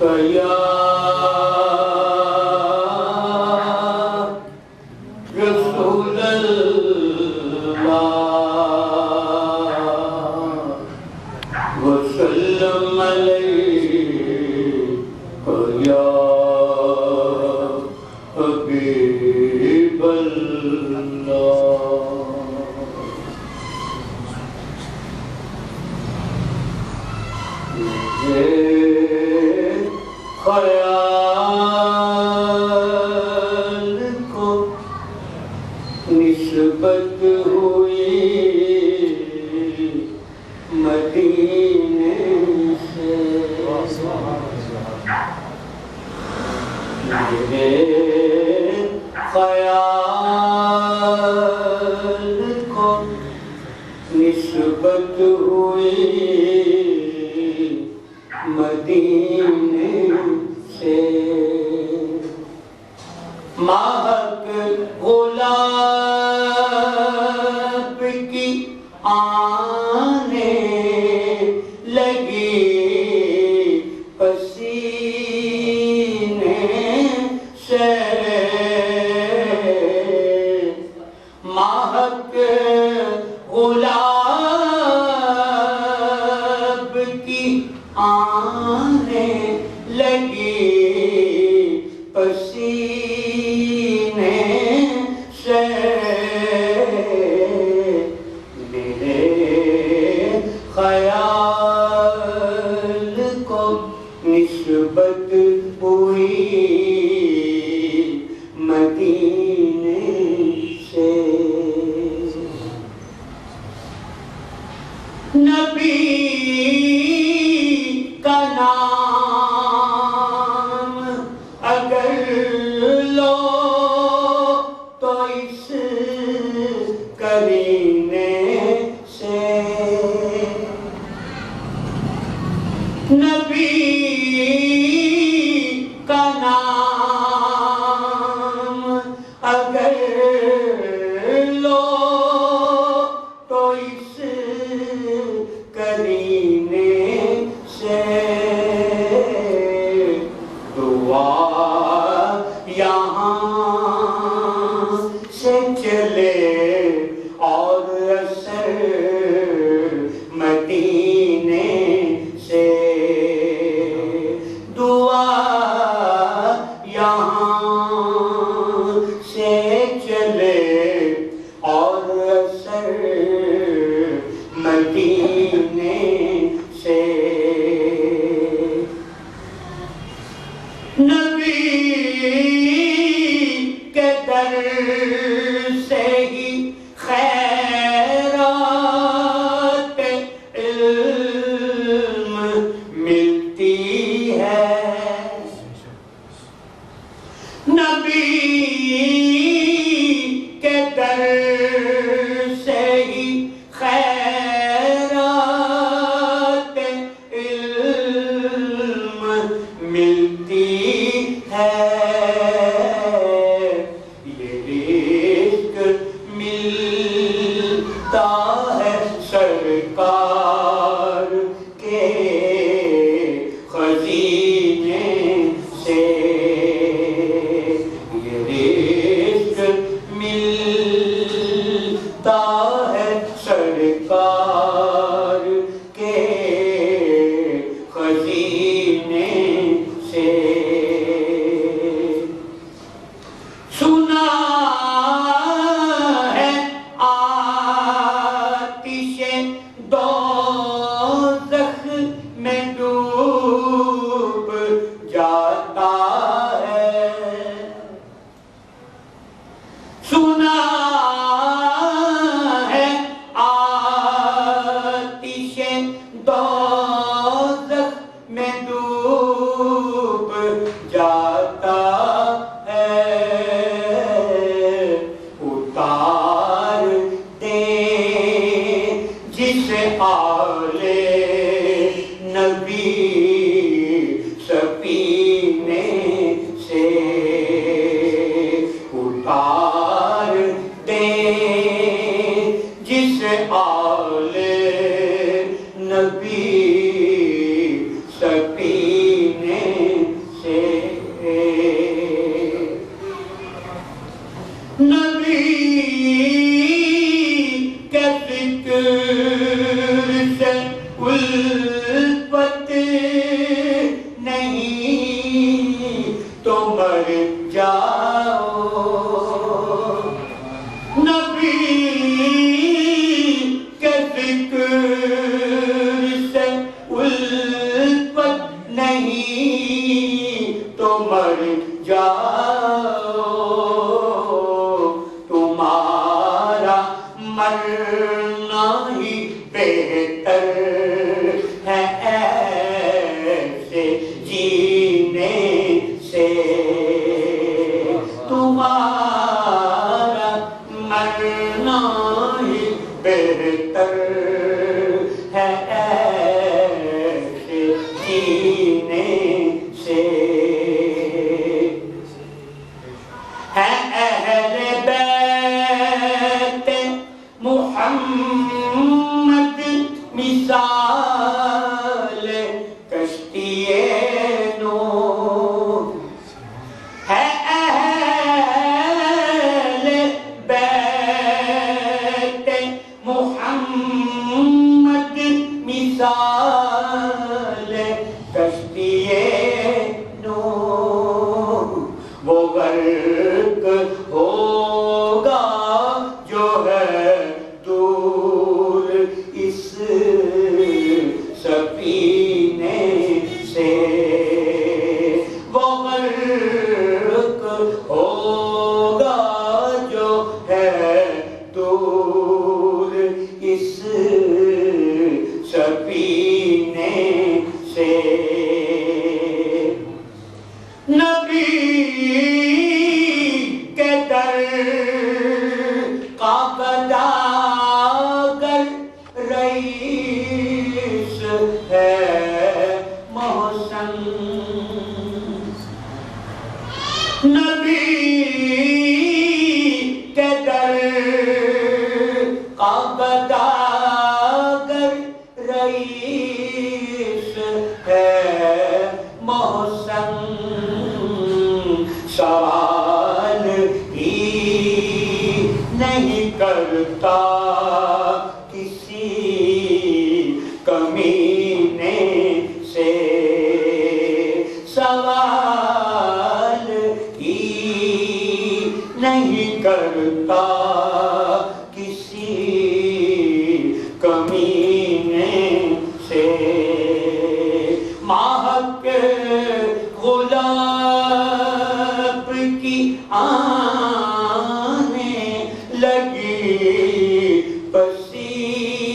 یا رسول اللہ وسلم علیک یا حبیب اللہ. خیال کو نسبت ہوئی مدینے سے، میرے خیال کو نسبت ہوئی مدینے سے. مہک گلاب کی آنے لگی پسینے سے، مہک گلاب کی آنے لگی پسینے سے. میرے خیال کو نسبت ہوئی مدینے سے. نبی کا نام اگر لو تو اس کرینے سے، نبی کا نام اگر لو تو اس کرینے سے. دعا یہاں سے چلے اور اثر مدینے سے. دعا یہاں سے چلے اور اثر مدینے سے. نبی کے در سے ہی خیرات علم ملتی ہے، نبی کے در سے ہی خیرات علم ملتی ہے. یہ عشق ملتا ہے سرکار کے خزینے سے. یہ عشق ملتا ہے سرکار کے خزینے سے. سنا ہے آتش دوزخ میں ڈوب جاتا ہے، سنا ہے آتش دوزخ میں ڈوب تو مر جاؤ، تمہارا مرنا ہی بہتر ہے ایسے جینے سے، تمہارا مرنا ہی بہتر ہے ایسے جینے سے۔ ہے اہل بیت محمد مثال کشتی نوح، ہے اہل بیت محمد مثال کشتی نوح، وہ غرق ہوگا جو ہے دور اس سفینے سے، وہ غرق ہوگا جو ہے دور اس سفینے سے۔ نبی کے در کا گداگر رئیس ہے محسن، نبی کے در کا گداگر رئیس ہے محسن، سوال ہی نہیں کرتا کسی کمینے سے، سوال ہی نہیں کرتا کسی کمینے سے۔ ماہک غلاب کی آنے لگی پسینے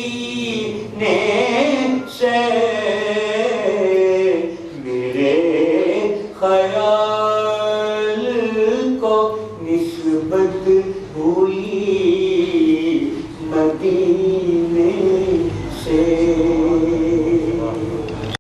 سے، میرے خیال